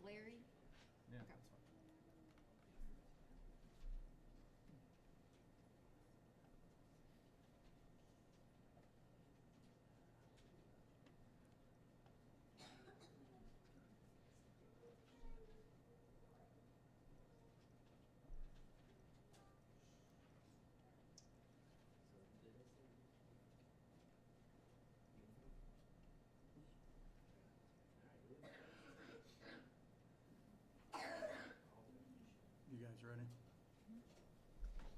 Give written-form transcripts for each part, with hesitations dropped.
Larry? Yeah, Okay. that's fine. You guys ready?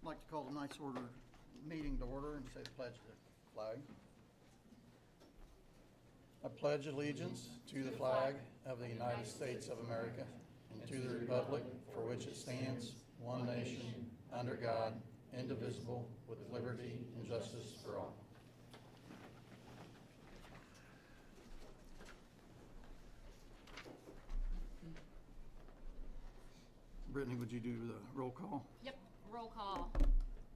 I'd like to call tonight's meeting to order and say the pledge to the flag. I pledge allegiance to the flag of the United States of America and to the republic for which it stands, one nation, under God, indivisible, with liberty and justice for all. Brittany, would you do the roll call? Yep, roll call.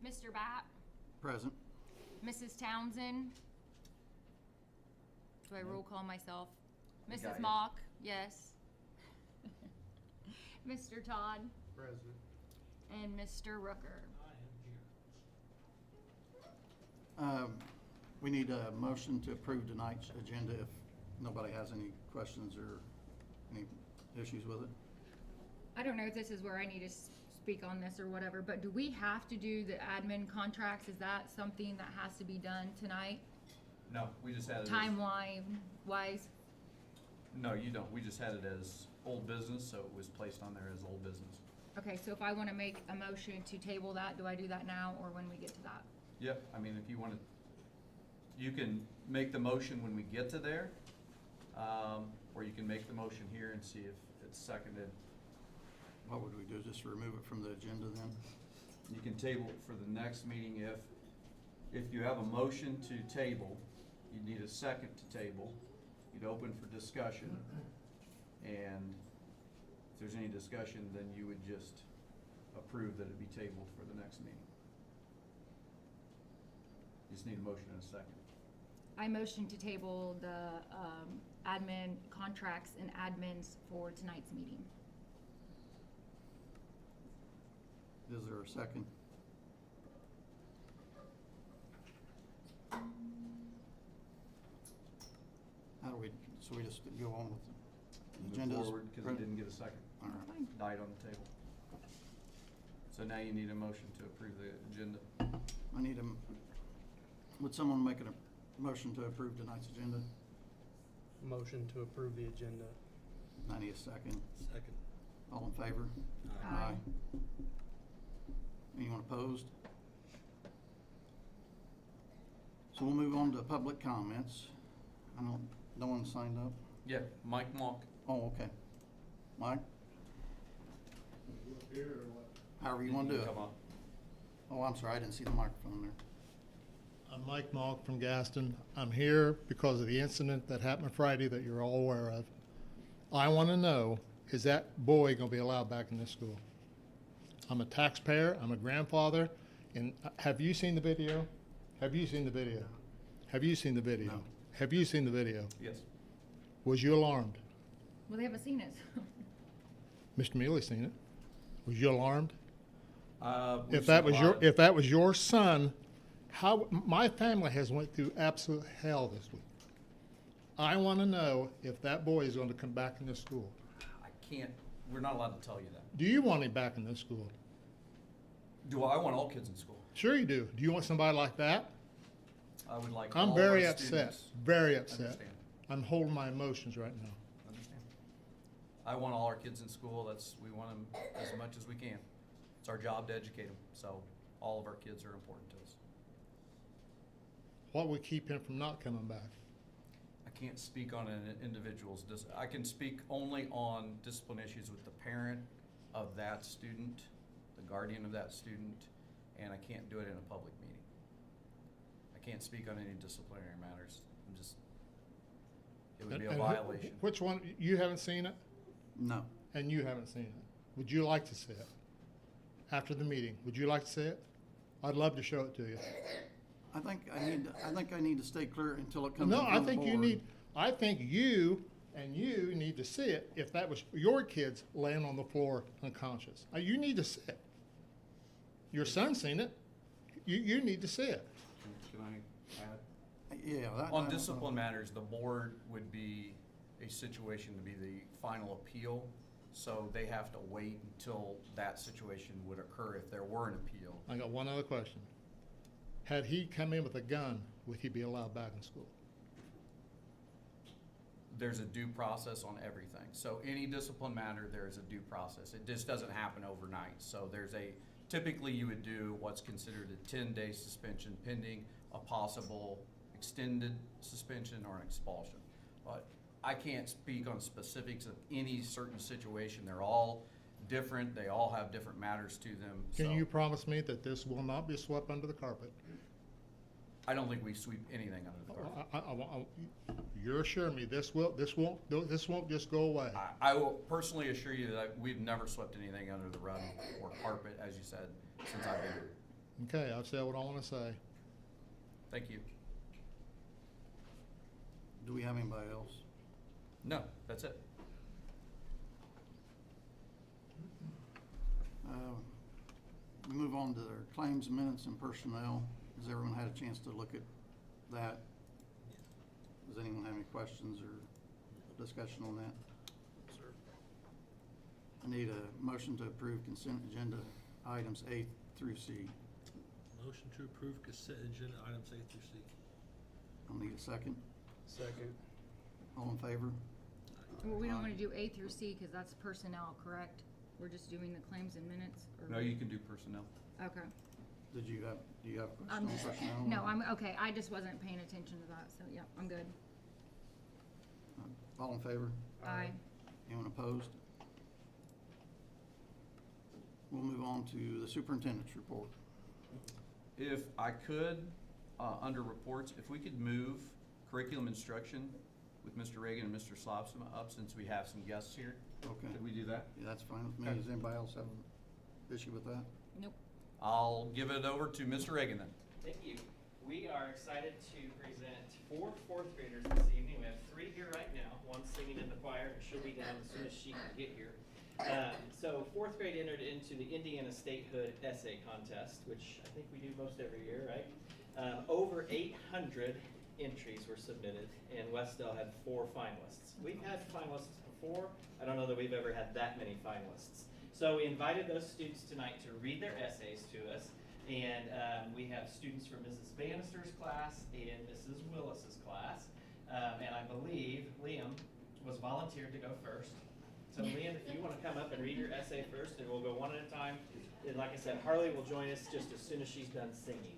Mr. Batt? Present. Mrs. Townsend? Do I roll call myself? got Mrs. you. Mock? Yes. Mr. Todd? Present. And Mr. Rooker? I am here. We need a motion to approve tonight's agenda if nobody has any questions or any issues with it. I don't know if this is where I need to speak on this or whatever, but do we have to do the admin contracts? Is that something that has to be done tonight, No, we just had it as, wise? no, you don't. We just had it as old business, so it was placed on there as old business. Okay, so if I want to make a motion to table that, do I do that now or when we get to that? Yep, I mean, if you want to, you can make the motion when we get to there, or you can make the motion here and see if it's seconded. What would we do, just remove it from the agenda then? You can table it for the next meeting if you have a motion to table, you need a second to table. You'd open for discussion, and if there's any discussion, then you would just approve that it be tabled for the next meeting. You just need a motion and a second. I motion to table the admin contracts and admins for tonight's meeting. Is there a second? How do we, so we just go on with the agenda? Move forward, because it didn't get a second. All right. Fine. Died on the table. So now you need a motion to approve the agenda. I need would someone make a motion to approve tonight's agenda? Motion to approve the agenda. I need a second. Second. All in favor? Aye. Anyone opposed? So we'll move on to public comments. No one signed up? Yeah, Mike Mock. Oh, okay. Mike? However you want to do it. Come on. Oh, I'm sorry, I didn't see the microphone there. I'm Mike Malk from Gaston. I'm here because of the incident that happened Friday that you're all aware of. I want to know, is that boy going to be allowed back in this school? I'm a taxpayer, I'm a grandfather, and have you seen the video? Have you seen the video? Have you seen the video? No. Have you seen the video? Yes. Was you alarmed? Well, they haven't seen it. Mr. Mealy seen it. Was you alarmed? We've If that seen was a your, lot. if that was your son, my family has went through absolute hell this week. I want to know if that boy is going to come back in this school. I can't, we're not allowed to tell you that. Do you want him back in this school? Do I want all kids in school? Sure you do. Do you want somebody like that? I would like I'm all very our upset, students. very upset. Understand. I'm holding my emotions right now. Understand. I want all our kids in school. We want them as much as we can. It's our job to educate them. So all of our kids are important to us. What would keep him from not coming back? I can't speak on an individual's, I can speak only on discipline issues with the parent of that student, the guardian of that student, and I can't do it in a public meeting. I can't speak on any disciplinary matters. It would be a And violation. Which one, you haven't seen it, No. and you haven't seen it. Would you like to see it? After the meeting, would you like to see it? I'd love to show it to you. I think I need to stay clear until it comes No, in I front of the think you board. need, I think you And you need to see it if that was your kids laying on the floor unconscious. You need to see it. Your son's seen it. You need to see it. Can I add? Yeah. On discipline matters, the board would be a situation to be the final appeal. So they have to wait until that situation would occur if there were an appeal. I got one other question. Had he come in with a gun, would he be allowed back in school? There's a due process on everything. So any discipline matter, there is a due process. It just doesn't happen overnight. So typically you would do what's considered a 10-day suspension pending a possible extended suspension or an expulsion. But I can't speak on specifics of any certain situation. They're all different. They all have different matters to them. Can So you promise me that this will not be swept under the carpet? I don't think we sweep anything under the carpet. You're assuring me this won't just go away. I will personally assure you that we've never swept anything under the rug or carpet, as you said, since I've been here. Okay, I've said what I want to say. Thank you. Do we have anybody else? No, that's it. We move on to their claims, minutes, and personnel. Has everyone had a chance to look at that? Does anyone have any questions or discussion on that? Sir. I need a motion to approve consent agenda items A through C. Motion to approve consent agenda items A through C. I'll need a second. Second. All in favor? Well, we don't wanna do A through C, cause that's personnel, correct? We're just doing the claims and minutes, or? No, you can do personnel. Okay. Do you have a I'm question just, on personnel? no, I'm, okay, I just wasn't paying attention to that, so, yeah, I'm good. All in favor? Aye. Anyone opposed? We'll move on to the superintendent's report. If I could, under reports, if we could move curriculum instruction with Mr. Reagan and Mr. Slobsma up, since we have some guests here. Okay. Could we do that? Yeah, that's fine with me. Okay. Does anybody else have an issue with that? Nope. I'll give it over to Mr. Reagan then. Thank you. We are excited to present 4 fourth graders this evening. We have 3 here right now. One singing in the choir, and she'll be down as soon as she can get here. So 4th grade entered into the Indiana Statehood Essay Contest, which I think we do most every year, right? Over 800 entries were submitted, and Wes-Del had 4 finalists. We've had finalists before. I don't know that we've ever had that many finalists. So we invited those students tonight to read their essays to us, and we have students from Mrs. Bannister's class and Mrs. Willis's class, and I believe Liam was volunteered to go first. So Liam, if you want to come up and read your essay first, and we'll go one at a time. And like I said, Harley will join us just as soon as she's done singing.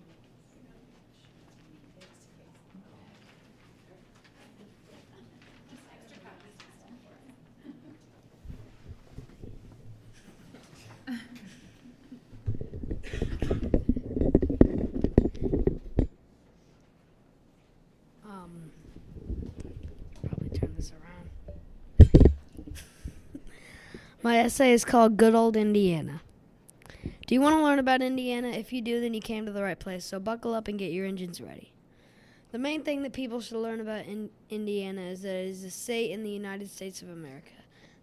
Probably turn this around. My essay is called Good Old Indiana. Do you want to learn about Indiana? If you do, then you came to the right place, so buckle up and get your engines ready. The main thing that people should learn about Indiana is that it is a state in the United States of America.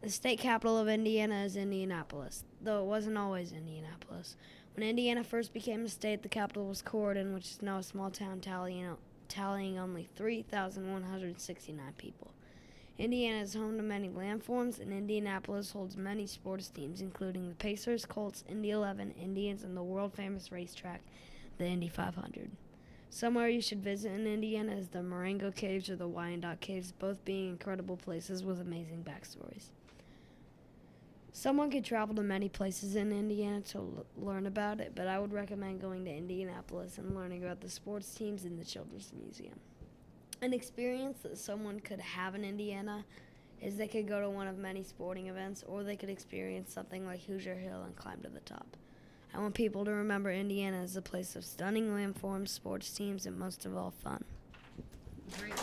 The state capital of Indiana is Indianapolis, though it wasn't always Indianapolis. When Indiana first became a state, the capital was Corydon, which is now a small town tallying only 3,169 people. Indiana is home to many landforms, and Indianapolis holds many sports teams, including the Pacers, Colts, Indy 11, Indians, and the world-famous racetrack, the Indy 500. Somewhere you should visit in Indiana is the Marengo Caves or the Wyandotte Caves, both being incredible places with amazing backstories. Someone could travel to many places in Indiana to learn about it, but I would recommend going to Indianapolis and learning about the sports teams in the Children's Museum. An experience that someone could have in Indiana is they could go to one of many sporting events, or they could experience something like Hoosier Hill and climb to the top. I want people to remember Indiana as a place of stunning landforms, sports teams, and most of all, fun. Great.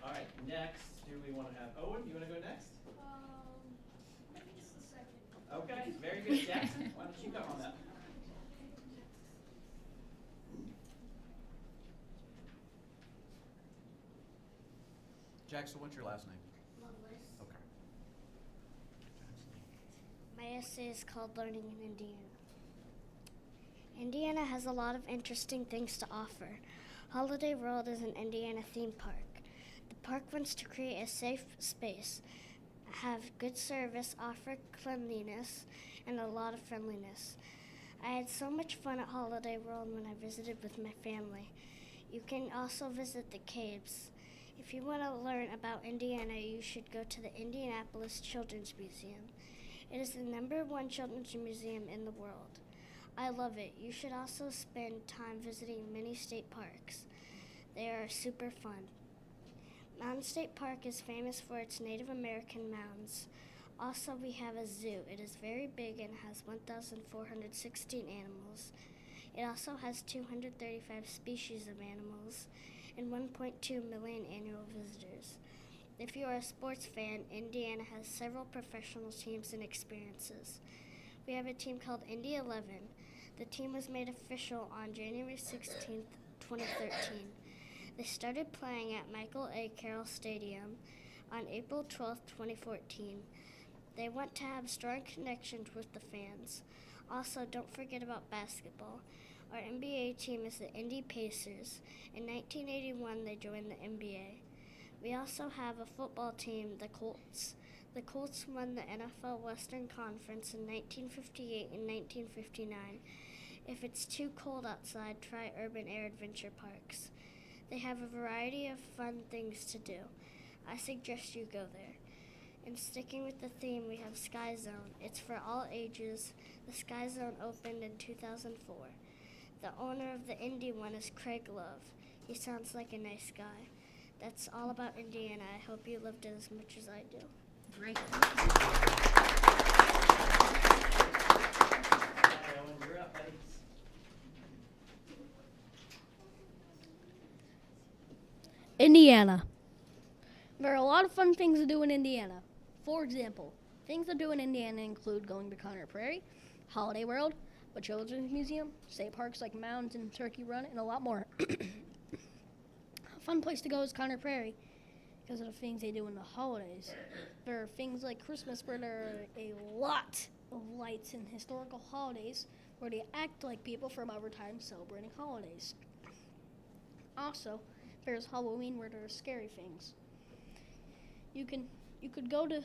All right, next, do we want to have Owen? You want to go next? I think it's the second. Okay, very good. Jackson, why don't you come on up? Jackson, what's your last name? Loveless. Okay. My essay is called Learning in Indiana. Indiana has a lot of interesting things to offer. Holiday World is an Indiana theme park. The park wants to create a safe space, have good service, offer cleanliness, and a lot of friendliness. I had so much fun at Holiday World when I visited with my family. You can also visit the caves. If you want to learn about Indiana, you should go to the Indianapolis Children's Museum. It is the #1 children's museum in the world. I love it. You should also spend time visiting many state parks. They are super fun. Mountain State Park is famous for its Native American mounds. Also, we have a zoo. It is very big and has 1,416 animals. It also has 235 species of animals and 1.2 million annual visitors. If you are a sports fan, Indiana has several professional teams and experiences. We have a team called Indy 11. The team was made official on January 16th, 2013. They started playing at Michael A. Carroll Stadium on April 12th, 2014. They want to have strong connections with the fans. Also, don't forget about basketball. Our NBA team is the Indy Pacers. In 1981, they joined the NBA. We also have a football team, the Colts. The Colts won the NFL Western Conference in 1958 and 1959. If it's too cold outside, try urban air adventure parks. They have a variety of fun things to do. I suggest you go there. And sticking with the theme, we have Sky Zone. It's for all ages. The Sky Zone opened in 2004. The owner of the Indy one is Craig Love. He sounds like a nice guy. That's all about Indiana. I hope you loved it as much as I do. Great. Ellen, you're up, buddy. Indiana. There are a lot of fun things to do in Indiana. For example, things to do in Indiana include going to Conner Prairie, Holiday World, a children's museum, state parks like Mounds and Turkey Run, and a lot more. A fun place to go is Conner Prairie because of the things they do in the holidays. There are things like Christmas where there are a lot of lights and historical holidays where they act like people from other times celebrating holidays. Also, there's Halloween where there are scary things. You could go to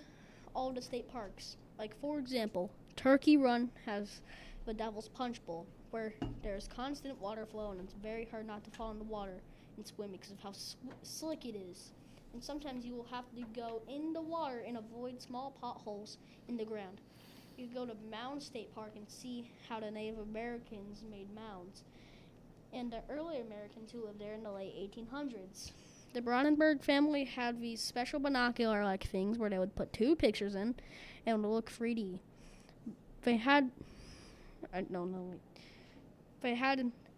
all the state parks. Like, for example, Turkey Run has the Devil's Punch Bowl, where there's constant water flow and it's very hard not to fall in the water and swim because of how slick it is. And sometimes you will have to go in the water and avoid small potholes in the ground. You could go to Mound State Park and see how the Native Americans made mounds, and the early Americans who lived there in the late 1800s. The Brandenburg family had these special binocular-like things where they would put two pictures in and it would look 3D. They had an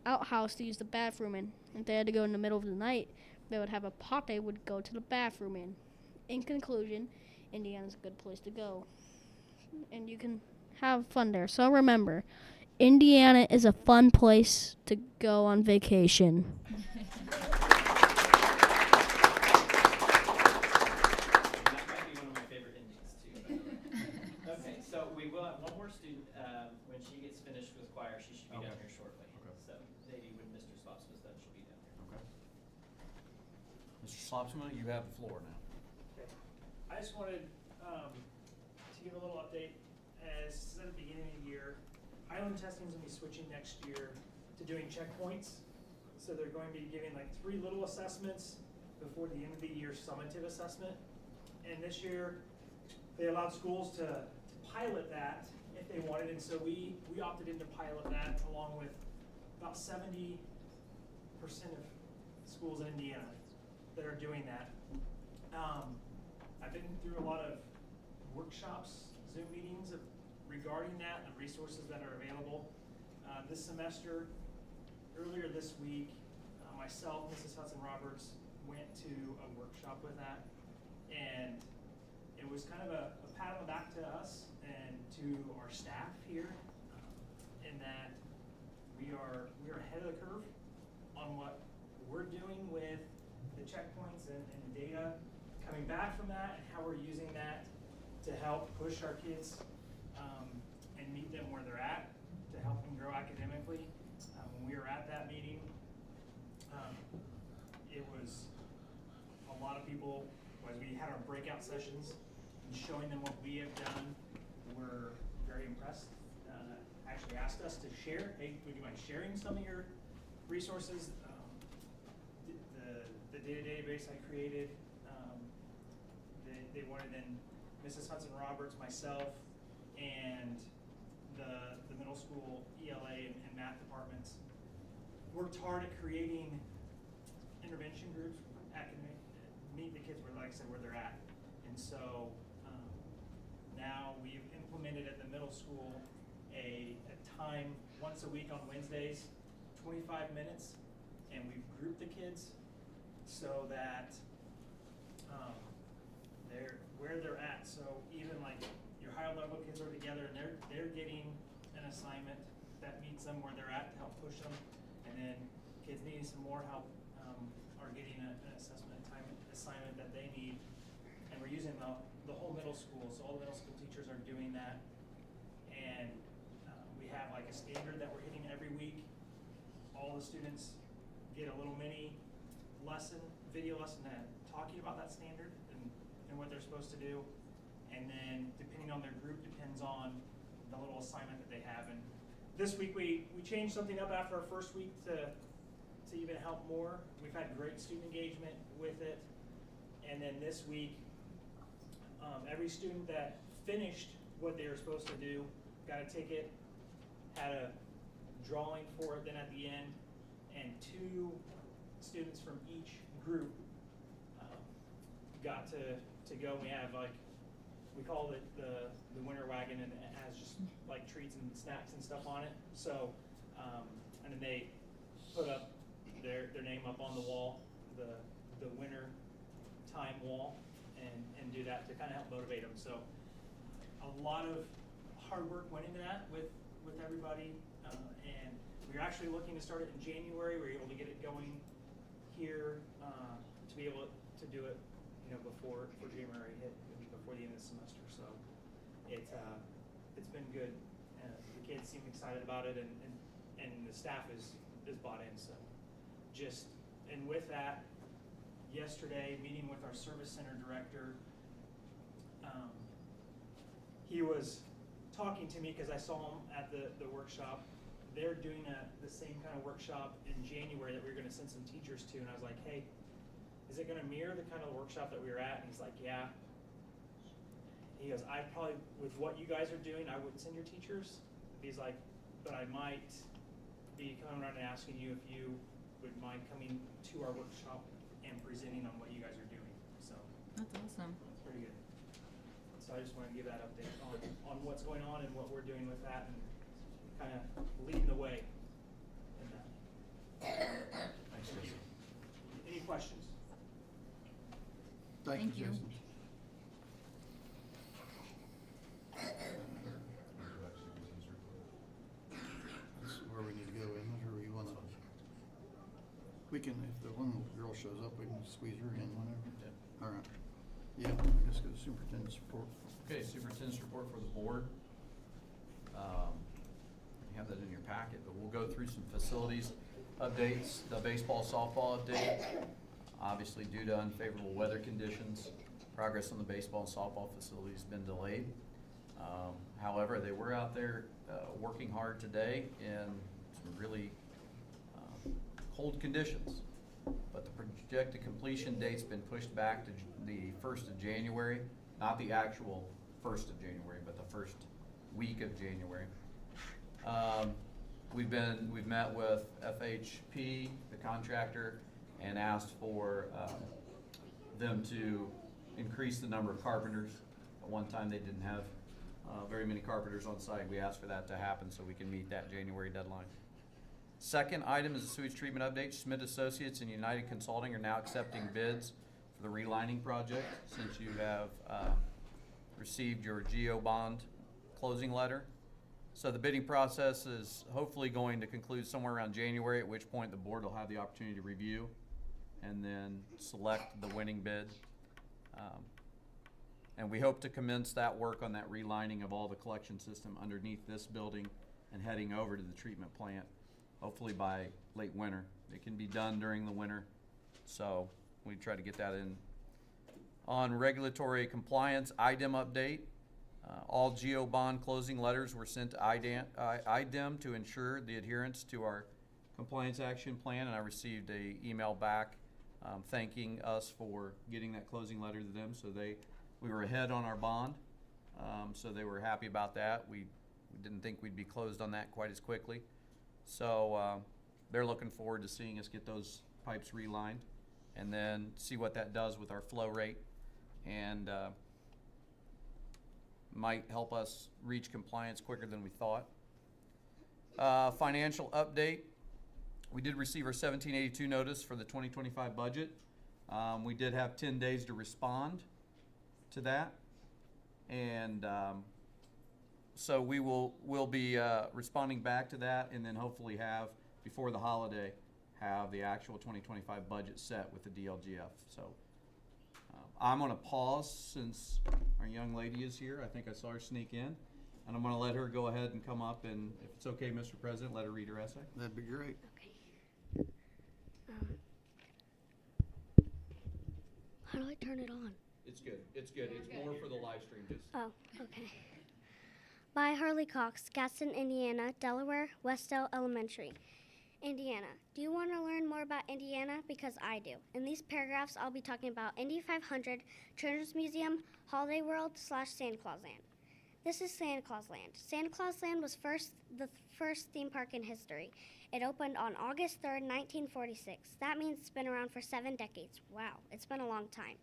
outhouse to use the bathroom in. If they had to go in the middle of the night, they would have a pot they would go to the bathroom in. In conclusion, Indiana's a good place to go, and you can have fun there. So remember, Indiana is a fun place to go on vacation. That might be one of my favorite endings, too. Okay, so we will have one more student. When she gets finished with choir, she should be down here shortly. Okay. So maybe when Mr. Slops was done, she'll be down here. Okay. Mr. Slopsman, you have the floor now. Okay. I just wanted to give a little update. As at the beginning of the year, island testing is going to be switching next year to doing checkpoints. So they're going to be giving like 3 little assessments before the end of the year summative assessment. And this year, they allowed schools to pilot that if they wanted, and so we opted in to pilot that along with about 70% of schools in Indiana that are doing that. I've been through a lot of workshops, Zoom meetings regarding that and the resources that are available. This semester, earlier this week, myself, Mrs. Hudson-Roberts, went to a workshop with that, and it was kind of a pat on the back to us and to our staff here, in that we are ahead of the curve on what we're doing with the checkpoints and the data coming back from that and how we're using that to help push our kids and meet them where they're at, to help them grow academically. When we were at that meeting, it was a lot of people, as we had our breakout sessions and showing them what we have done, were very impressed. Actually asked us to share, hey, would you mind sharing some of your resources? The data database I created, they wanted in Mrs. Hudson Roberts, myself, and the middle school ELA and math departments worked hard at creating intervention groups, meet the kids where, like I said, where they're at. And so now we've implemented at the middle school a time once a week on Wednesdays, 25 minutes, and we've grouped the kids so that they're where they're at. So even like your higher level kids are together and they're getting an assignment that meets them where they're at to help push them, and then kids needing some more help are getting an assessment assignment that they need, and we're using the whole middle school. So all the middle school teachers are doing that, and we have like a standard that we're hitting every week. All the students get a little mini lesson, video lesson talking about that standard and what they're supposed to do. And then depending on their group depends on the little assignment that they have. And this week we changed something up after our first week to even help more. We've had great student engagement with it. And then this week, every student that finished what they were supposed to do got a ticket, had a drawing for it then at the end, and 2 students from each group got to go. We have we call it the winter wagon, and it has just like treats and snacks and stuff on it. So, and then they put up their name up on the wall, the winter time wall, and do that to kind of help motivate them. So a lot of hard work went into that with everybody, and we're actually looking to start it in January. We're able to get it going here to be able to do it, before January hit, before the end of the semester. So it's been good. The kids seem excited about it, and the staff is bought in. So and with that, yesterday meeting with our service center director, he was talking to me because I saw him at the workshop. They're doing the same kind of workshop in January that we were going to send some teachers to, and I was like, hey, is it going to mirror the kind of workshop that we were at? And he's like, yeah. He goes, I probably, with what you guys are doing, I wouldn't send your teachers. He's like, but I might be coming around and asking you if you would mind coming to our workshop and presenting on what you guys are doing. So That's awesome. it's pretty good. So I just wanted to give that update on what's going on and what we're doing with that, and kind of leading the way in that. Thanks, Jason. Any questions? Thank you. Jason. That's where we need to go, isn't it, or you wanna? We can, if the one girl shows up, we can squeeze her in whenever. Yeah. All right. Yeah, I guess go to superintendent's report. Okay, superintendent's report for the board. You have that in your packet, but we'll go through some facilities updates. The baseball, softball update. Obviously, due to unfavorable weather conditions, progress on the baseball and softball facility has been delayed. However, they were out there working hard today in some really cold conditions. But the projected completion date's been pushed back to the 1st of January, not the actual 1st of January, but the first week of January. We've met with FHP, the contractor, and asked for them to increase the number of carpenters. At one time, they didn't have very many carpenters on site. We asked for that to happen so we can meet that January deadline. Second item is the sewage treatment update. Schmidt Associates and United Consulting are now accepting bids for the relining project since you have received your GO bond closing letter. So the bidding process is hopefully going to conclude somewhere around January, at which point the board will have the opportunity to review and then select the winning bid. And we hope to commence that work on that relining of all the collection system underneath this building and heading over to the treatment plant, hopefully by late winter. It can be done during the winter, so we try to get that in. On regulatory compliance, IDEM update. All GO bond closing letters were sent to IDEM to ensure the adherence to our compliance action plan, and I received an email back thanking us for getting that closing letter to them. So we were ahead on our bond, so they were happy about that. We didn't think we'd be closed on that quite as quickly. So they're looking forward to seeing us get those pipes relined and then see what that does with our flow rate, and might help us reach compliance quicker than we thought. Financial update. We did receive our 1782 notice for the 2025 budget. We did have 10 days to respond to that, and so we'll be responding back to that, and then hopefully have, before the holiday, have the actual 2025 budget set with the DLGF. So I'm going to pause since our young lady is here. I think I saw her sneak in, and I'm going to let her go ahead and come up, and if it's okay, Mr. President, let her read her essay. That'd be great. Okay. How do I turn it on? It's good. It's good. It's more for the live stream. Just Oh, okay. By Harley Cox, Gaston, Indiana, Delaware, Wes-Del Elementary. Indiana. Do you want to learn more about Indiana? Because I do. In these paragraphs, I'll be talking about Indy 500, Children's Museum, Holiday World / Santa Claus Land. This is Santa Claus Land. Santa Claus Land was the first theme park in history. It opened on August 3rd, 1946. That means it's been around for 7 decades. Wow, it's been a long time.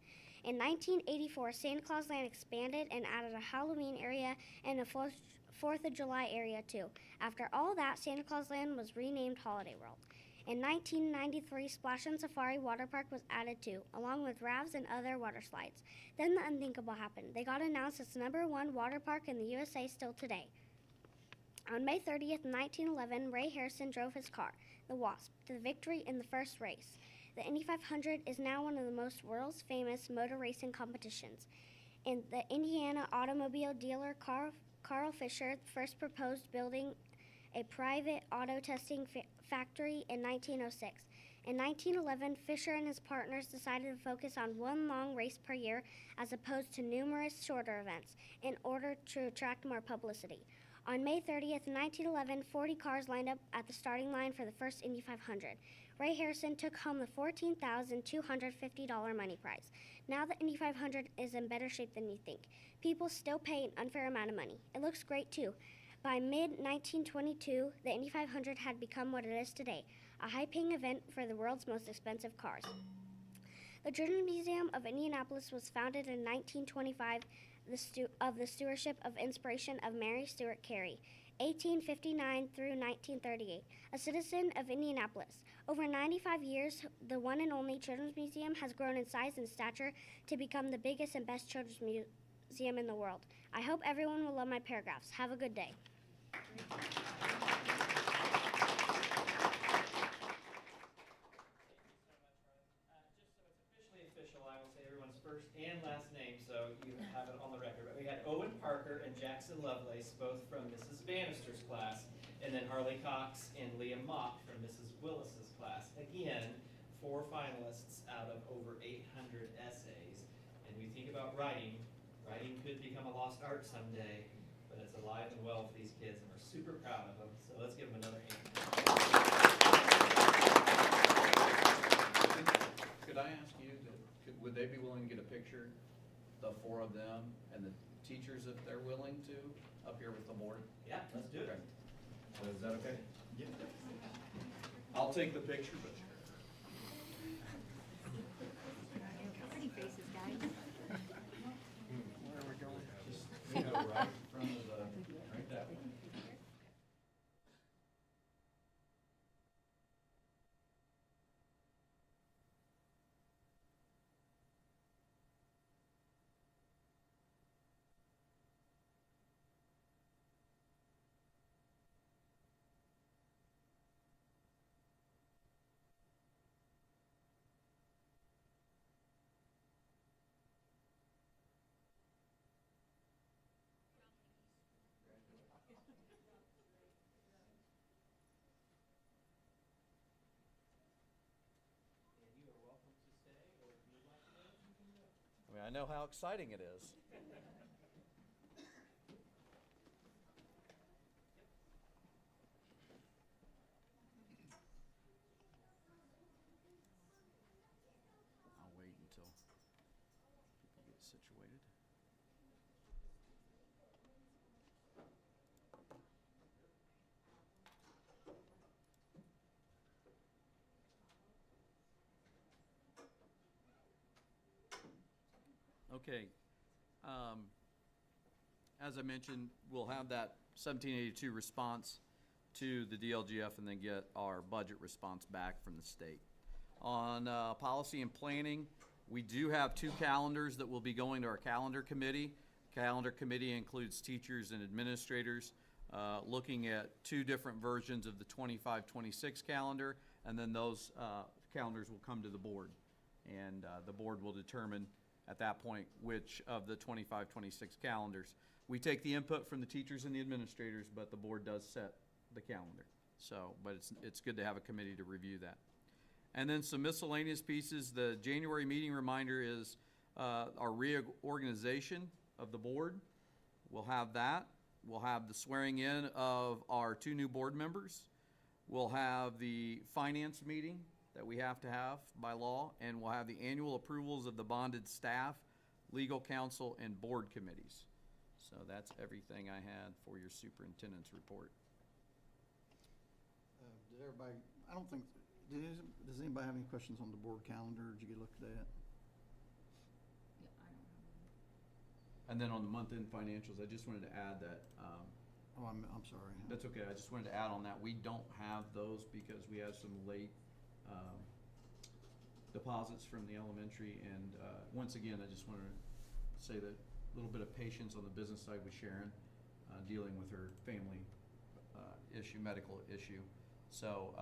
In 1984, Santa Claus Land expanded and added a Halloween area and a 4th of July area too. After all that, Santa Claus Land was renamed Holiday World. In 1993, Splash and Safari Water Park was added too, along with rafts and other water slides. Then the unthinkable happened. They got announced as #1 water park in the USA still today. On May 30th, 1911, Ray Harrison drove his car, the Wasp, to the victory in the first race. The Indy 500 is now one of the most world's famous motor racing competitions. And the Indiana automobile dealer Carl Fisher first proposed building a private auto testing factory in 1906. In 1911, Fisher and his partners decided to focus on one long race per year as opposed to numerous shorter events in order to attract more publicity. On May 30th, 1911, 40 cars lined up at the starting line for the first Indy 500. Ray Harrison took home the $14,250 money prize. Now the Indy 500 is in better shape than you think. People still pay an unfair amount of money. It looks great too. By mid-1922, the Indy 500 had become what it is today, a high-paying event for the world's most expensive cars. The Children's Museum of Indianapolis was founded in 1925 of the stewardship of inspiration of Mary Stuart Carey, 1859 through 1938, a citizen of Indianapolis. Over 95 years, the one and only Children's Museum has grown in size and stature to become the biggest and best children's museum in the world. I hope everyone will love my paragraphs. Have a good day. I will say everyone's first and last name, so you have it on the record. But we had Owen Parker and Jackson Lovelace, both from Mrs. Bannister's class, and then Harley Cox and Liam Mock from Mrs. Willis's class. Again, 4 finalists out of over 800 essays. And we think about writing. Writing could become a lost art someday, but it's alive and well for these kids, and we're super proud of them. So let's give them another hand. Could I ask you, would they be willing to get a picture, the 4 of them, and the teachers, if they're willing to, up here with the board? Yeah, let's do it. Okay. So is that okay? Yeah. I'll take the picture, but. Pretty faces, guys. Where are we going? Just, right in front of the, right that way. I know how exciting it is. I'll wait until people get situated. Okay. As I mentioned, we'll have that 1782 response to the DLGF and then get our budget response back from the state. On policy and planning, we do have 2 calendars that will be going to our calendar committee. Calendar committee includes teachers and administrators, looking at 2 different versions of the 25-26 calendar, and then those calendars will come to the board. And the board will determine at that point which of the 25-26 calendars. We take the input from the teachers and the administrators, but the board does set the calendar. So, but it's good to have a committee to review that. And then some miscellaneous pieces. The January meeting reminder is our reorganization of the board. We'll have that. We'll have the swearing in of our 2 new board members. We'll have the finance meeting that we have to have by law, and we'll have the annual approvals of the bonded staff, legal counsel, and board committees. So that's everything I had for your superintendent's report. Did everybody, I don't think, does anybody have any questions on the board calendar? Did you get a look at that? Yeah, I don't know. And then on the month-end financials, I just wanted to add that, Oh, I'm sorry. that's okay, I just wanted to add on that, we don't have those because we have some late deposits from the elementary, and once again, I just wanted to say that a little bit of patience on the business side with Sharon, dealing with her family issue, medical issue. So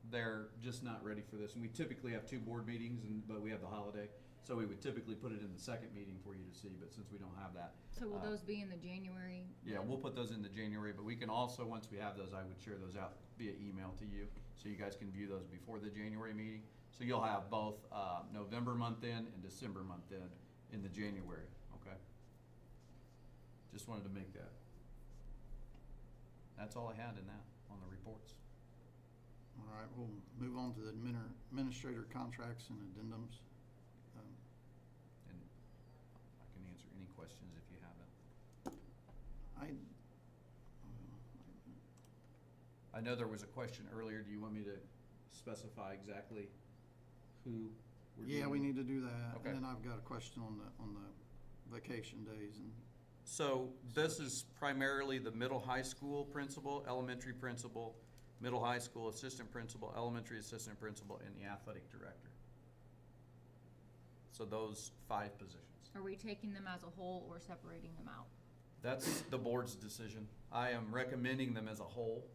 they're just not ready for this, and we typically have 2 board meetings, but we have the holiday, so we would typically put it in the second meeting for you to see, but since we don't have that. So will those be in the January? Yeah, we'll put those in the January, but we can also, once we have those, I would share those out via email to you, so you guys can view those before the January meeting. So you'll have both November month end and December month end in the January, okay? Just wanted to make that. That's all I had in that, on the reports. All right, we'll move on to the administrator contracts and addendums. And I can answer any questions if you have them. I know there was a question earlier. Do you want me to specify exactly who we're Yeah, we need to do that. Okay. And then I've got a question on the vacation days and. So this is primarily the middle high school principal, elementary principal, middle high school assistant principal, elementary assistant principal, and the athletic director. So those 5 positions. Are we taking them as a whole or separating them out? That's the board's decision. I am recommending them as a whole.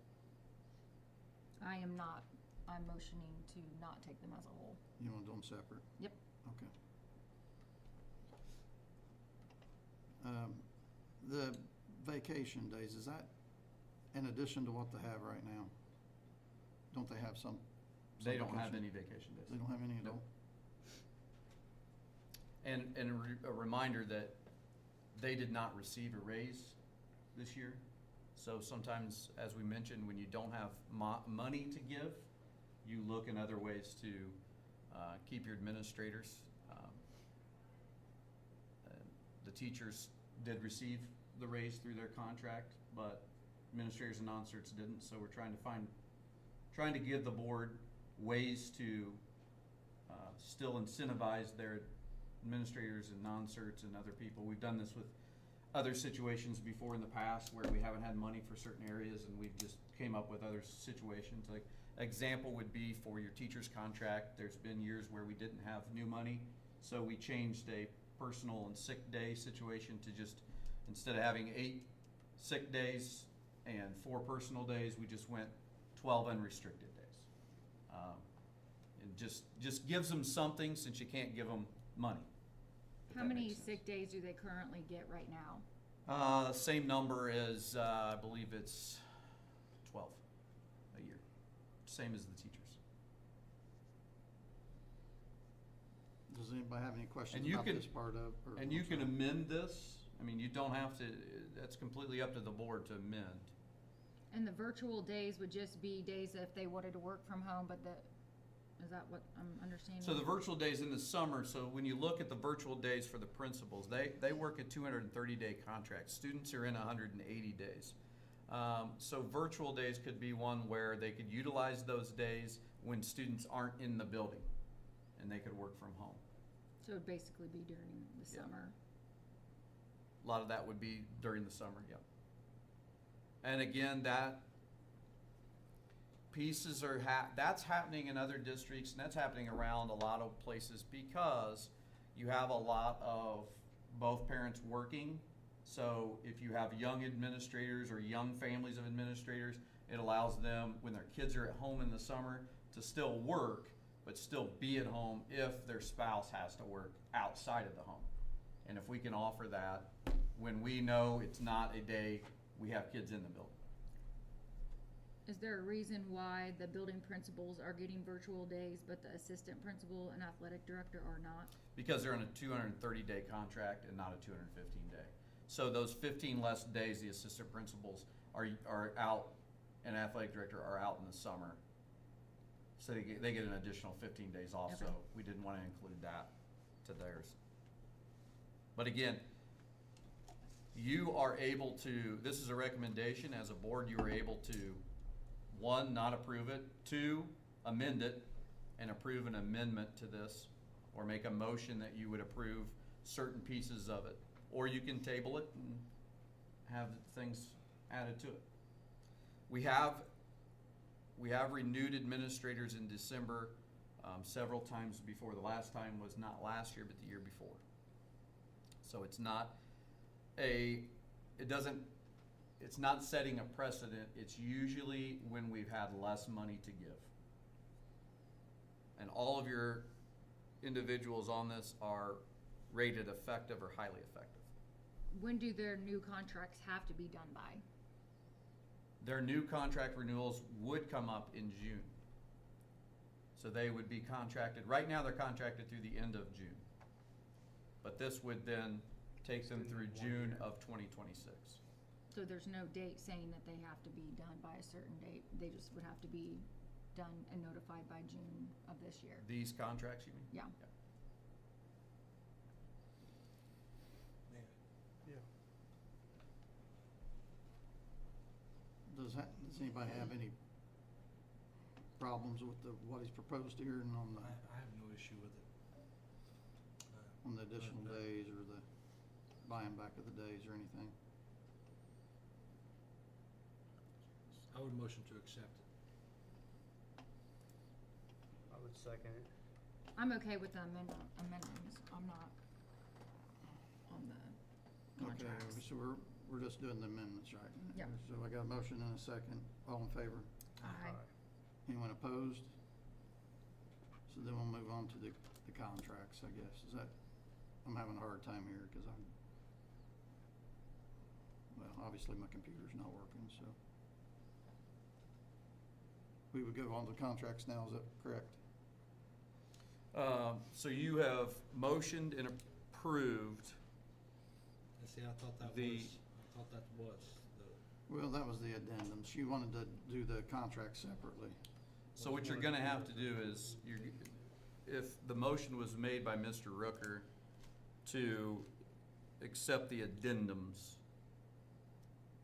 I am not. I'm motioning to not take them as a whole. You want to do them separate? Yep. Okay. The vacation days, is that in addition to what they have right now? Don't they have some? They don't have vacation? any vacation days. They don't have any at all? And a reminder that they did not receive a raise this year. So sometimes, as we mentioned, when you don't have money to give, you look in other ways to keep your administrators. The teachers did receive the raise through their contract, but administrators and non-certs didn't. So we're trying to give the board ways to still incentivize their administrators and non-certs and other people. We've done this with other situations before in the past where we haven't had money for certain areas, and we've just came up with other situations. Like example would be for your teacher's contract. There's been years where we didn't have new money, so we changed a personal and sick day situation to just, instead of having 8 sick days and 4 personal days, we just went 12 unrestricted days. And just gives them something, since you can't give them money. if How that many makes sense. sick days do they currently get right now? Same number as, I believe it's 12 a year, same as the teachers. Does anybody have any questions And you about can- this part of? or- And you can amend this, I mean, you don't have to, that's completely up to the board to amend. And the virtual days would just be days if they wanted to work from home, but is that what I'm understanding? So the virtual days in the summer, so when you look at the virtual days for the principals, they work a 230-day contract. Students are in 180 days. So virtual days could be one where they could utilize those days when students aren't in the building, and they could work from home. So it'd basically be during the Yeah. summer. A lot of that would be during the summer, yep. And again, that pieces are that's happening in other districts, and that's happening around a lot of places because you have a lot of both parents working. So if you have young administrators or young families of administrators, it allows them, when their kids are at home in the summer, to still work, but still be at home if their spouse has to work outside of the home. And if we can offer that, when we know it's not a day we have kids in the building. Is there a reason why the building principals are getting virtual days, but the assistant principal and athletic director are not? Because they're on a 230-day contract and not a 215-day. So those 15 less days the assistant principals are out and athletic director are out in the summer. So they get an additional 15 days off, Okay. so we didn't want to include that to theirs. But again, you are able to, this is a recommendation, as a board, you are able to, 1, not approve it, 2, amend it, and approve an amendment to this, or make a motion that you would approve certain pieces of it. Or you can table it and have things added to it. We have renewed administrators in December several times before. The last time was not last year, but the year before. So it's not it's not setting a precedent. It's usually when we've had less money to give. And all of your individuals on this are rated effective or highly effective. When do their new contracts have to be done by? Their new contract renewals would come up in June. So they would be contracted, right now they're contracted through the end of June. But this would then take them through June of 2026. So there's no date saying that they have to be done by a certain date. They just would have to be done and notified by June of this year. These contracts, you mean? Yeah. Does anybody have any problems with what he's proposed here and on I have no issue with it. the additional days or the buying back of the days or anything? I would motion to accept it. I would second it. I'm okay with the amendments. I'm not on the Okay, contracts. so we're just doing the amendments, right? Yeah. So I got a motion and a second. All in favor? Aye. Anyone opposed? So then we'll move on to the contracts, I guess. Is that, I'm having a hard time here because well, obviously my computer's not working, so. We would go on to contracts now, is that correct? So you have motioned and approved. See, I thought that The- was Well, that was the addendum. She wanted to do the contract separately. So what you're gonna have to do is, if the motion was made by Mr. Rooker to accept the addendums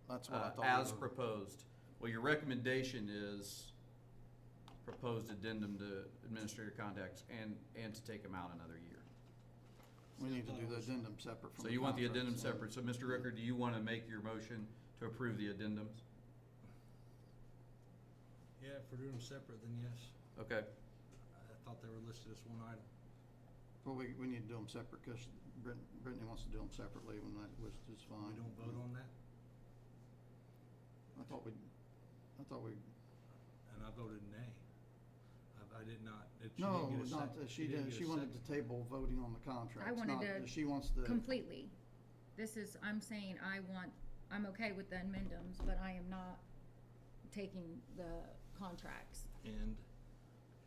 That's what I thought. as proposed, well, your recommendation is proposed addendum to administrator contacts and to take them out another year. We need to do the addendum separate from So the you want the addendum contracts. separate. So Mr. Rooker, do you wanna make your motion to approve the addendums? Yeah, if we're doing them separate, then yes. Okay, I thought they were listed as one item. Well, we need to do them separate because Brittany wants to do them separately which is fine. We don't vote on that, I thought we, and I voted nay. I did not. no, not, she didn't, she wanted to table voting on the contracts. I wanted not- to She wants to. Completely. I'm saying I'm okay with the amendments, but I am not taking the contracts. And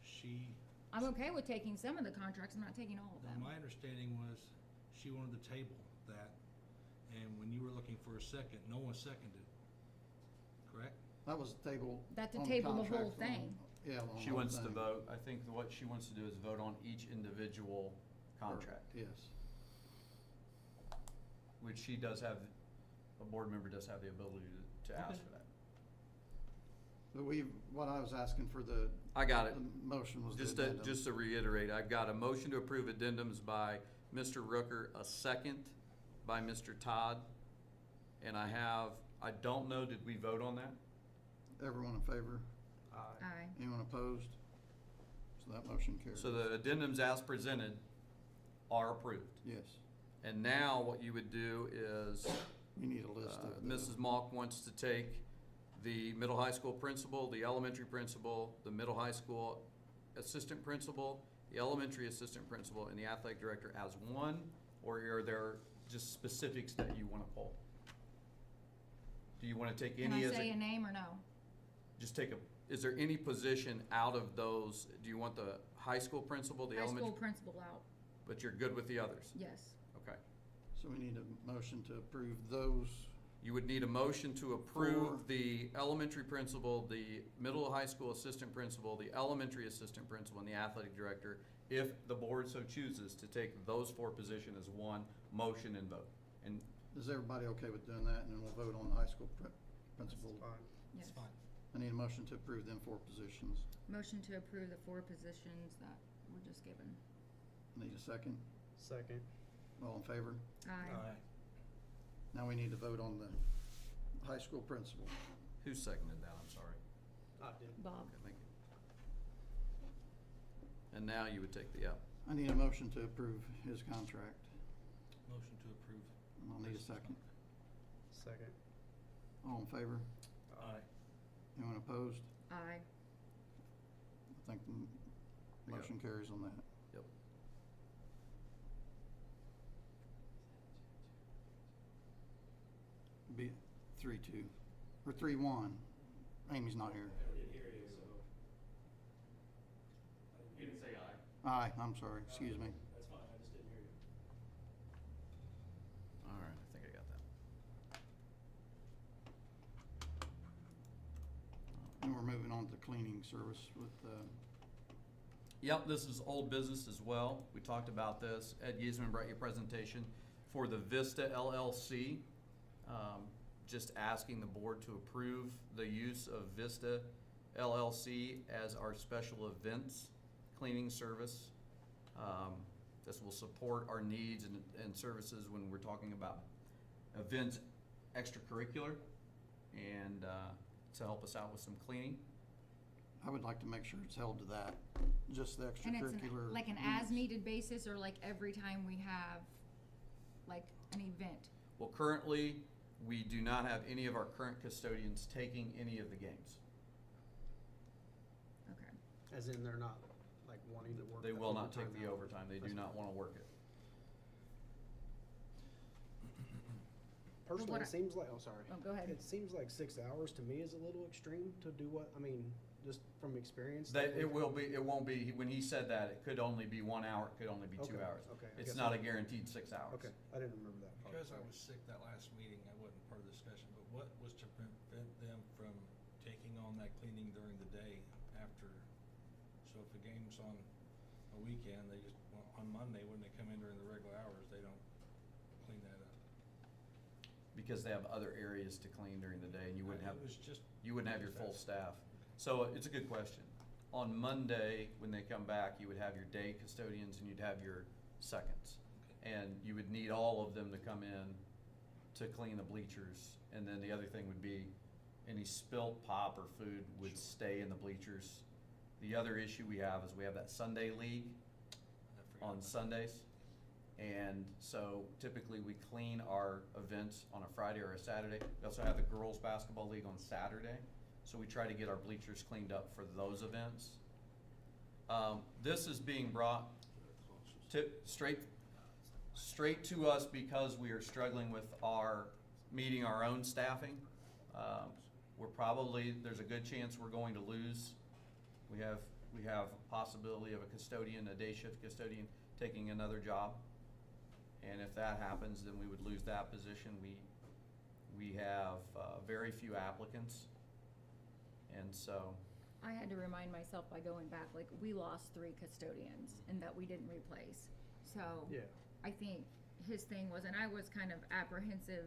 she I'm okay with taking some of the contracts, I'm not taking all of Now, them. my understanding was she wanted to table that, and when you were looking for a second, no one seconded, correct? That was the table. That to on table the whole contract on- thing. Yeah. on the She whole wants to thing. vote, I think what she wants to do is vote on each individual contract, Yes. which she does have, a board member does have the ability to ask Okay. for that. But what I was asking for the. I got it. The motion was the Just to, addendum. just to reiterate, I've got a motion to approve addendums by Mr. Rooker, a second by Mr. Todd. And I don't know, did we vote on that? Everyone in favor? Aye. Anyone opposed? So that motion carries. So the addendums as presented are approved. Yes. And now what you would do is, We need a list of. the- Mrs. Malk wants to take the middle high school principal, the elementary principal, the middle high school assistant principal, the elementary assistant principal, and the athletic director as one, or are there just specifics that you wanna pull? Do you wanna take Can any I as say a a, name or no? just take a, is there any position out of those, do you want the high school principal, the High school elementary? principal out, But you're good with the others? yes. Okay. So we need a motion to approve those. You would need a motion to approve For- the elementary principal, the middle high school assistant principal, the elementary assistant principal, and the athletic director, if the board so chooses to take those four positions as one motion and vote. And Is everybody okay with doing that? And then we'll vote on the high school principal. Fine. Yes. It's fine. I need a motion to approve them four positions. Motion to approve the 4 positions that were just given. Need a second? Second. All in favor? Aye. Now we need to vote on the high school principal. who seconded that? I'm sorry. I did. Bob. Okay, thank you. And now you would take the, I need a motion to approve his contract. Motion to approve. And I'll need a second. Second. All in favor? Aye. Anyone opposed? Aye. I think the Yeah. motion carries on that. yep. Be 3-2, or 3-1. Amy's not here. You didn't say aye. Aye, I'm sorry, excuse me. All right, I think I got that. And we're moving on to cleaning service with, Yep, this is old business as well. We talked about this. Ed Giesman brought you a presentation for the Vista LLC. Just asking the board to approve the use of Vista LLC as our special events cleaning service. This will support our needs and services when we're talking about events extracurricular and to help us out with some cleaning. I would like to make sure it's held to that, just the And it's extracurricular. like an events. as-needed basis, or like every time we have, like, an event? Well, currently, we do not have any of our current custodians taking any of the games. Okay. As in they're not like wanting to work. They the will not take overtime the hours. overtime. They do That's not fine. want to work it. Personally, what it seems like, oh, sorry. Oh, go ahead. It seems like 6 hours to me is a little extreme to do what, I mean, just from experience. That, we've- it won't be, when he said that, it could only be 1 hour, it could only be 2 Okay, hours. okay, I It's guess not I- a guaranteed 6 hours. Okay, I didn't remember that part. Because I sorry. was sick that last meeting, I wasn't part of the discussion, but what was to prevent them from taking on that cleaning during the day after? So if the game's on a weekend, they just, well, on Monday, when they come in during the regular hours, they don't clean that up. Because they have other areas to clean during the day and you wouldn't have, It was just. you wouldn't have your full staff. So it's a good question. On Monday, when they come back, you would have your day custodians and you'd have your seconds. And you would need all of them to come in to clean the bleachers. And then the other thing would be any spilt pop or food would stay in the bleachers. The other issue we have is we have that Sunday league I forgot on about that. Sundays. And so typically we clean our events on a Friday or a Saturday. We also have the girls' basketball league on Saturday. So we try to get our bleachers cleaned up for those events. This is being brought to, straight to us because we are struggling with meeting our own staffing. There's a good chance we're going to lose. We we have possibility of a custodian, a day shift custodian, taking another job. And if that happens, then we would lose that position. We have very few applicants, and so. I had to remind myself by going back, like, we lost 3 custodians and that we didn't replace. So Yeah. I think his thing was, and I was kind of apprehensive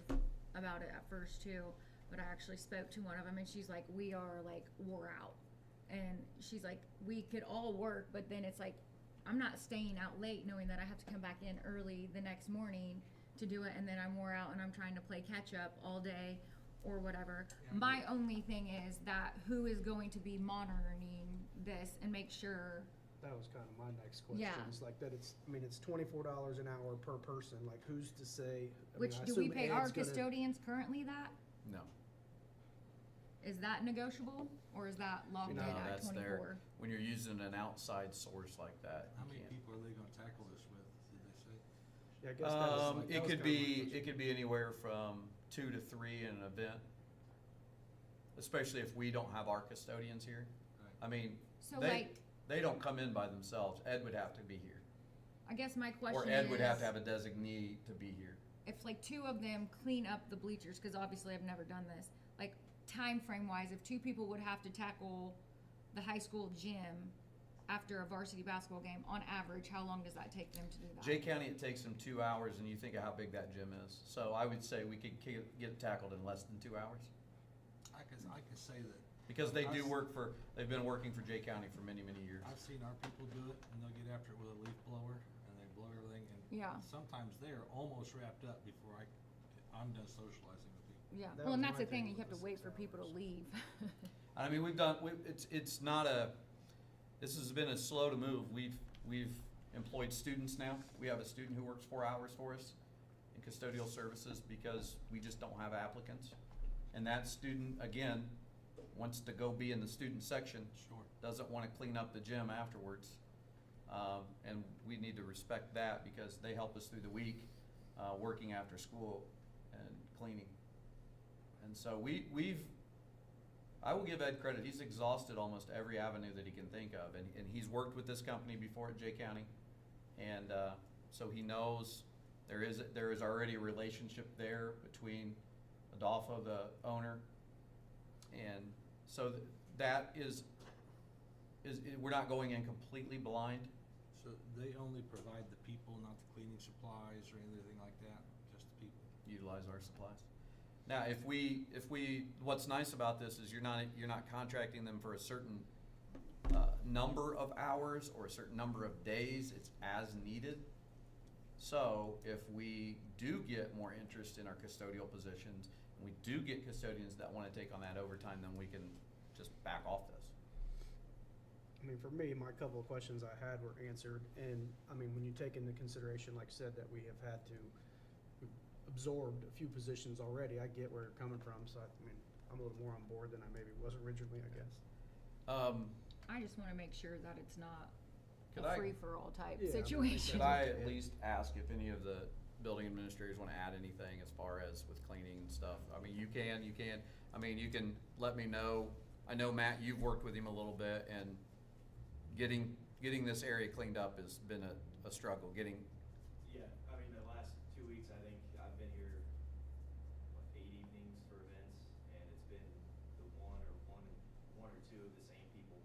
about it at first too, but I actually spoke to one of them and she's like, we are like wore out. And she's like, we could all work, but then it's like, I'm not staying out late knowing that I have to come back in early the next morning to do it, and then I'm wore out and I'm trying to play catch up all day or whatever. Yeah. My only thing is that who is going to be monitoring this and make sure, That was kind of my next question. Yeah. It's like that it's, I mean, it's $24 an hour per person. Like, who's to say? I which mean, I do we assume pay our Ed's gonna- custodians currently that? No. Is that negotiable or is that locked in No, at that's 24? there. When you're using an outside source like that, How you many can't. people are they gonna tackle this with, did they say? Yeah, I guess that was, like, that It was could kinda my be, question. it could be anywhere from 2 to 3 in an event, especially if we don't have our custodians here. Right. I mean, So they, like, they don't come in by themselves. Ed would have to be here. I guess my question Or Ed would have is, to have a designee to be here. if like 2 of them clean up the bleachers, because obviously I've never done this, like time frame wise, if 2 people would have to tackle the high school gym after a varsity basketball game, on average, how long does that take them to do that? Jay County, it takes them 2 hours, and you think of how big that gym is. So I would say we could get it tackled in less than 2 hours. I could say that. Because they do I've- work for, they've been working for Jay County for many, many years. I've seen our people do it, and they'll get after it with a leaf blower, and they blow everything, and Yeah. sometimes they're almost wrapped up before I'm done socializing with people. Yeah, That well, and was that's my the thing, thing you have with to the wait 6 for people to hours. leave. I mean, it's not this has been a slow to move. We've employed students now. We have a student who works 4 hours for us in custodial services because we just don't have applicants. And that student, again, wants to go be in the student section, Sure. doesn't want to clean up the gym afterwards. And we need to respect that because they help us through the week, working after school and cleaning. And so I will give Ed credit, he's exhausted almost every avenue that he can think of, and he's worked with this company before at Jay County. And, so he knows there is already a relationship there between Adolfo, the owner, and so that is we're not going in completely blind. So they only provide the people, not the cleaning supplies or anything like that, just the people? Utilize our supplies. Now, if we, what's nice about this is you're not contracting them for a certain number of hours or a certain number of days. It's as needed. So if we do get more interest in our custodial positions, and we do get custodians that want to take on that overtime, then we can just back off this. I mean, for me, my couple of questions I had were answered, and, I mean, when you take into consideration, like I said, that we have had to, we've absorbed a few positions already, I get where you're coming from, so I mean, I'm a little more on board than I maybe was originally, I guess. I just wanna make sure that it's not Could a I- free-for-all type Yeah, I mean, situation. Should I at least ask if any of the building administrators want to add anything as far as with cleaning and stuff? I mean, you can, I mean, you can let me know. I know, Matt, you've worked with him a little bit, and getting this area cleaned up has been a struggle, Yeah, I mean, the last 2 weeks, I think I've been here, 8 evenings for events, and it's been the one or two of the same people.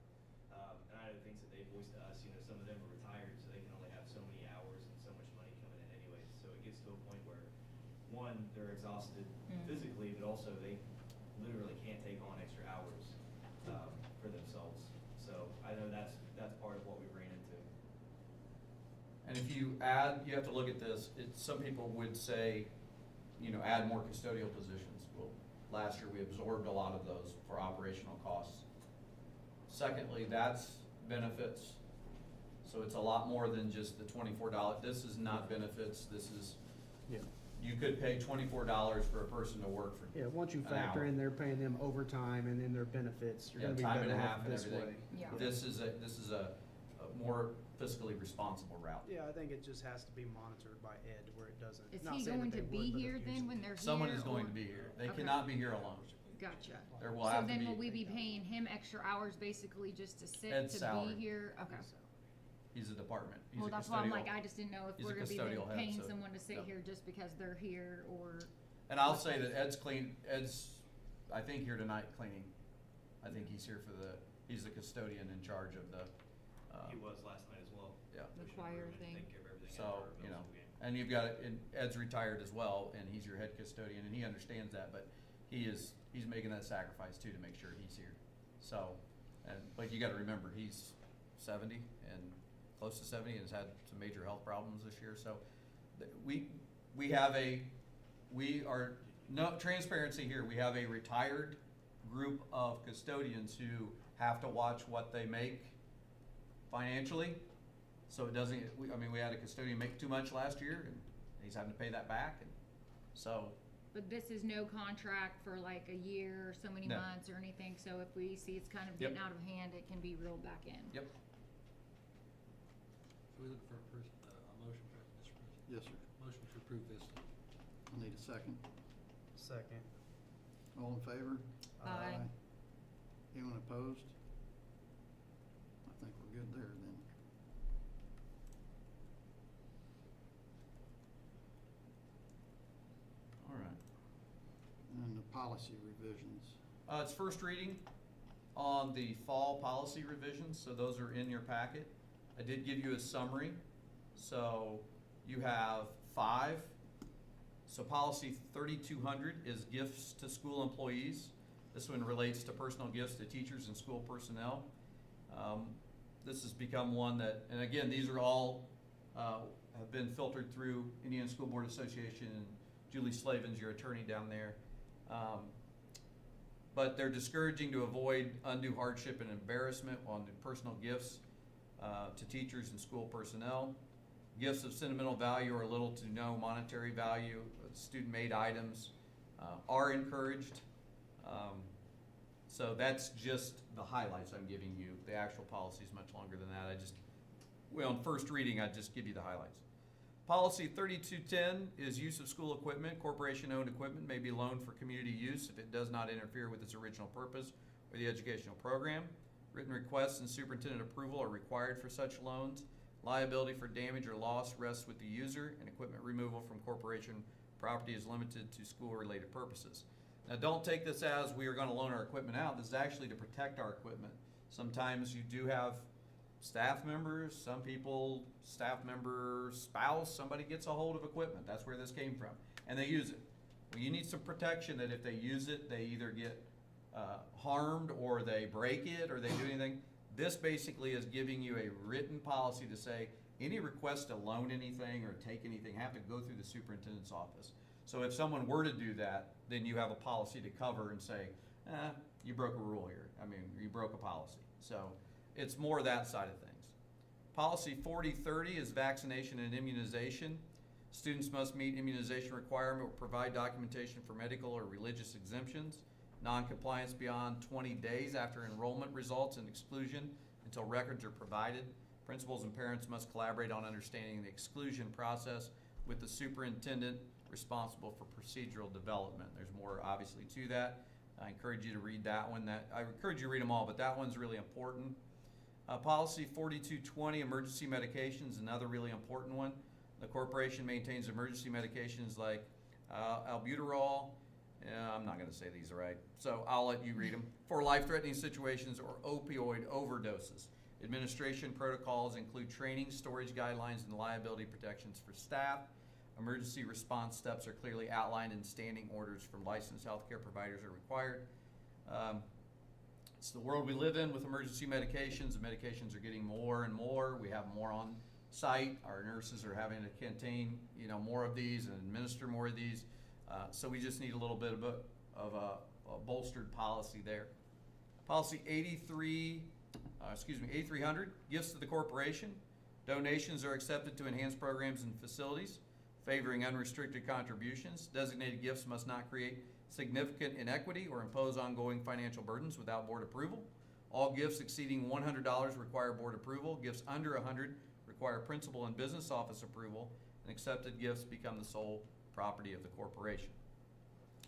And I know the things that they've voiced to us, some of them are retired, so they can only have so many hours and so much money coming in anyways. So it gets to a point where, one, they're exhausted physically, but also they literally can't take on extra hours for themselves. So I know that's part of what we ran into. And if you have to look at this, some people would say, add more custodial positions. Well, last year we absorbed a lot of those for operational costs. Secondly, that's benefits. So it's a lot more than just the $24. This is not benefits, this is, Yeah. you could pay $24 for a person to work for. Yeah, once you an factor hour. in, they're paying them overtime and then their benefits, you're Yeah, gonna be time and better a off half and this way. everything. Yeah. This is a more fiscally responsible route. Yeah, I think it just has to be monitored by Ed where it doesn't. Is not he saying going that to they be would, but here if then you- when they're here? Someone is going or- to be here. They Okay. cannot be here alone. Gotcha. There will So have to then be. will we be paying him extra hours basically just to sit, Ed's to salary. be here? Okay. He's a department. He's Well, a that's why I'm custodial. like, I just didn't know if He's we're a gonna be custodial head, paying so- someone to sit Yep. here just because they're here or. And I'll say that Ed's I think here tonight cleaning. I think he's here for he's the custodian in charge of the, He was last night as well. yeah. The Pushing choir improvement, thing. taking care of everything So, after our you know, middle school game. and you've got, and Ed's retired as well, and he's your head custodian, and he understands that, but he's making that sacrifice too to make sure he's here. So, but you gotta remember, he's 70 and close to 70 and has had some major health problems this year, so no transparency here, we have a retired group of custodians who have to watch what they make financially. So it doesn't, we had a custodian make too much last year and he's having to pay that back, and so. But this is no contract for like a year or so many No. months or anything, so if we see it's kind of Yep. getting out of hand, it can be reeled back in. Yep. So we look for a motion, Mr. President. Yes, sir. Motion to approve this. I need a second. Second. All in favor? Aye. Anyone opposed? I think we're good there then. All right. And the policy revisions. It's first reading on the fall policy revisions, so those are in your packet. I did give you a summary, so you have 5. So policy 3200 is gifts to school employees. This one relates to personal gifts to teachers and school personnel. This has become one that, and again, these are all have been filtered through Indiana School Board Association, and Julie Slavin's your attorney down there. But they're discouraging to avoid undue hardship and embarrassment on the personal gifts to teachers and school personnel. Gifts of sentimental value or little to no monetary value, student-made items are encouraged. So that's just the highlights I'm giving you. The actual policy is much longer than that. On first reading, I just give you the highlights. Policy 3210 is use of school equipment. Corporation-owned equipment may be loaned for community use if it does not interfere with its original purpose or the educational program. Written requests and superintendent approval are required for such loans. Liability for damage or loss rests with the user, and equipment removal from corporation property is limited to school-related purposes. Now, don't take this as we are going to loan our equipment out. This is actually to protect our equipment. Sometimes you do have staff members, some people, staff member, spouse, somebody gets a hold of equipment. That's where this came from. And they use it. Well, you need some protection that if they use it, they either get harmed or they break it or they do anything. This basically is giving you a written policy to say any request to loan anything or take anything have to go through the superintendent's office. So if someone were to do that, then you have a policy to cover and say, you broke a rule here. You broke a policy. So it's more that side of things. Policy 4030 is vaccination and immunization. Students must meet immunization requirement or provide documentation for medical or religious exemptions. Non-compliance beyond 20 days after enrollment results in exclusion until records are provided. Principals and parents must collaborate on understanding the exclusion process with the superintendent responsible for procedural development. There's more obviously to that. I encourage you to read that one. I encourage you to read them all, but that one's really important. Policy 4220, emergency medications, another really important one. The corporation maintains emergency medications like albuterol. I'm not going to say these right, so I'll let you read them. For life-threatening situations or opioid overdoses. Administration protocols include training, storage guidelines, and liability protections for staff. Emergency response steps are clearly outlined in standing orders from licensed healthcare providers are required. It's the world we live in with emergency medications. The medications are getting more and more. We have more on site. Our nurses are having to contain, more of these and administer more of these. So we just need a little bit of a bolstered policy there. Policy 8300, gifts to the corporation. Donations are accepted to enhance programs and facilities, favoring unrestricted contributions. Designated gifts must not create significant inequity or impose ongoing financial burdens without board approval. All gifts exceeding $100 require board approval. Gifts under $100 require principal and business office approval, and accepted gifts become the sole property of the corporation.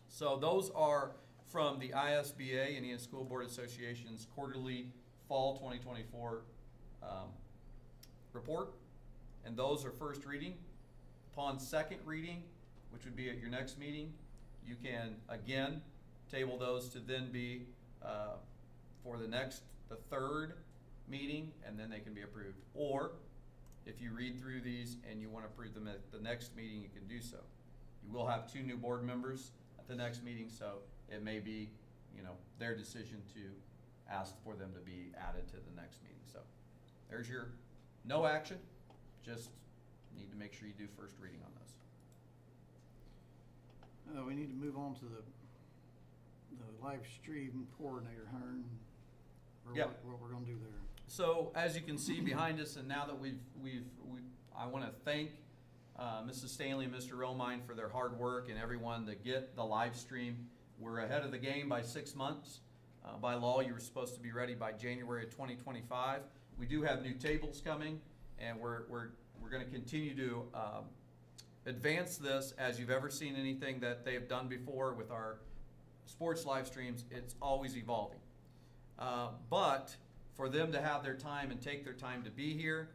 So those are from the ISBA, Indiana School Board Association's quarterly fall 2024 report, and those are first reading. Upon second reading, which would be at your next meeting, you can again table those to then be for the third meeting, and then they can be approved. Or if you read through these and you want to approve them at the next meeting, you can do so. You will have 2 new board members at the next meeting, so it may be, their decision to ask for them to be added to the next meeting. So there's your no action, just need to make sure you do first reading on those. We need to move on to the live stream coordinator hiring, or Yep. what we're gonna do there. So as you can see behind us, and now that I want to thank Mrs. Stanley and Mr. Romine for their hard work, and everyone to get the live stream. We're ahead of the game by 6 months. By law, you were supposed to be ready by January of 2025. We do have new tables coming, and we're going to continue to advance this. As you've ever seen anything that they have done before with our sports live streams, it's always evolving. But for them to have their time and take their time to be here,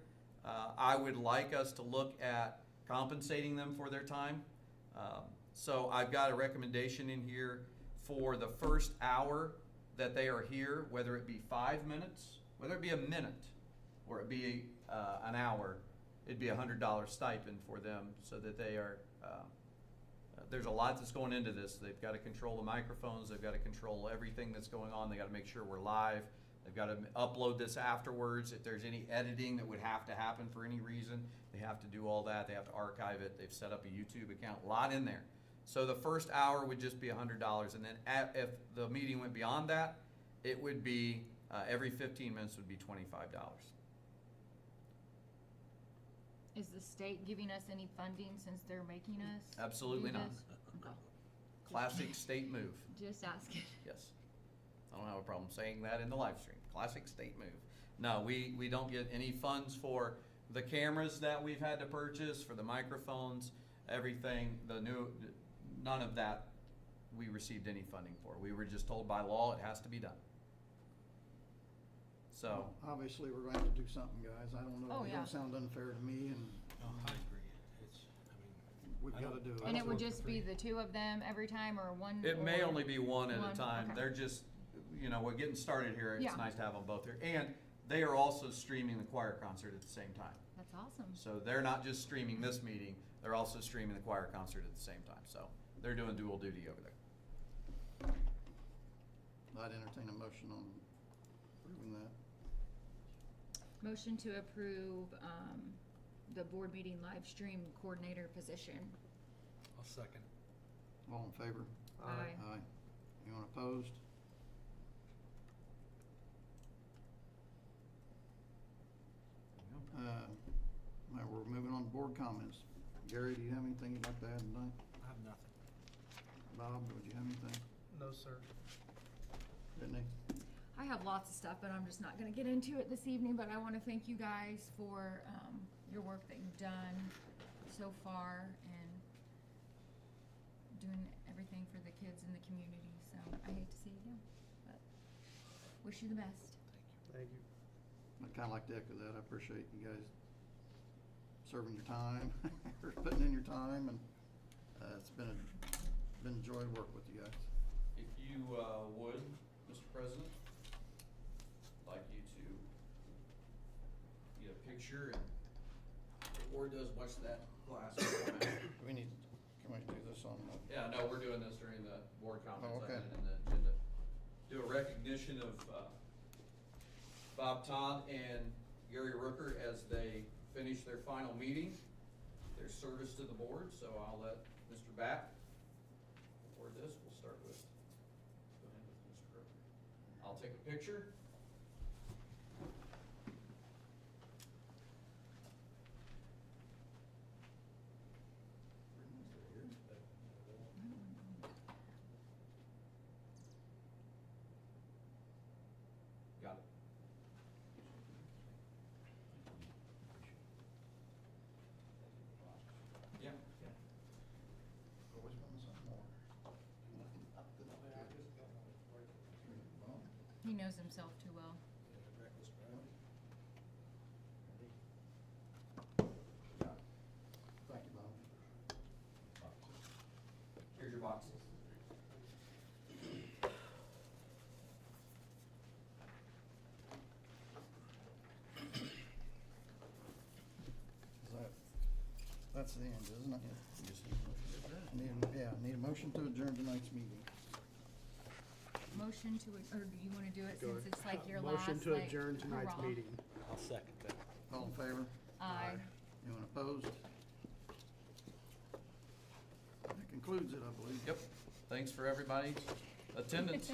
I would like us to look at compensating them for their time. So I've got a recommendation in here for the first hour that they are here, whether it be 5 minutes, whether it be a minute, or it be an hour, it'd be $100 stipend for them, so that they are, there's a lot that's going into this. They've got to control the microphones, they've got to control everything that's going on, they got to make sure we're live, they've got to upload this afterwards. If there's any editing that would have to happen for any reason, they have to do all that, they have to archive it, they've set up a YouTube account, a lot in there. So the first hour would just be $100, and then if the meeting went beyond that, it would be, every 15 minutes would be $25. Is the state giving us any funding since they're making us? Absolutely do not. this? Okay. Classic state move. Just asking. Yes. I don't have a problem saying that in the live stream. Classic state move. No, we don't get any funds for the cameras that we've had to purchase, for the microphones, everything, none of that we received any funding for. We were just told by law it has to be done. So. Obviously, we're going to have to do something, guys. I don't know. Oh, It yeah. don't sound unfair to me, and No, I agree. we've I got to don't- do it. And it would work just for be free. the 2 of them every time, or one? It may or- only be one at a One, time. okay. They're just, we're getting started here. It's Yeah. nice to have them both here. And they are also streaming the choir concert at the same time. That's awesome. So they're not just streaming this meeting, they're also streaming the choir concert at the same time. So they're doing dual duty over there. I'd entertain a motion on approving that. Motion to approve, the board meeting live stream coordinator position. I'll second. All in favor? Aye. Aye. Anyone opposed? Now we're moving on to board comments. Gary, do you have anything you'd like to add tonight? I have nothing. Bob, would you have anything? No, sir. Brittany? I have lots of stuff, but I'm just not gonna get into it this evening, but I wanna thank you guys for, your work that you've done so far, and doing everything for the kids in the community, so I hate to see you go, but wish you the best. Thank you. I'd kind of like to echo that. I appreciate you guys serving your time, or putting in your time, and it's been a joy to work with you guys. If you would, Mr. President, I'd like you to get a picture, and the board does watch that glass. Can we do this on? Yeah, no, we're doing this during the board conference. Oh, okay. I had it in the agenda. Do a recognition of Bob Todd and Gary Rooker as they finish their final meeting, their service to the board. So I'll let Mr. Batt record this. We'll start with, go ahead with Mr. Rooker. I'll take a picture. Got it. Yeah, yeah. Always wanting something more. He knows himself too well. Reckless driving. Thank you, Bob. Here's your boxes. That's the end, isn't it? You just need a motion to adjourn. Need a motion to adjourn tonight's meeting. Motion to, or do you wanna do it Go since ahead. it's like your last, Motion to like, adjourn tonight's hurrah? meeting. I'll second that. All in favor? Aye. Anyone opposed? That concludes it, I believe. Yep, thanks for everybody's attendance.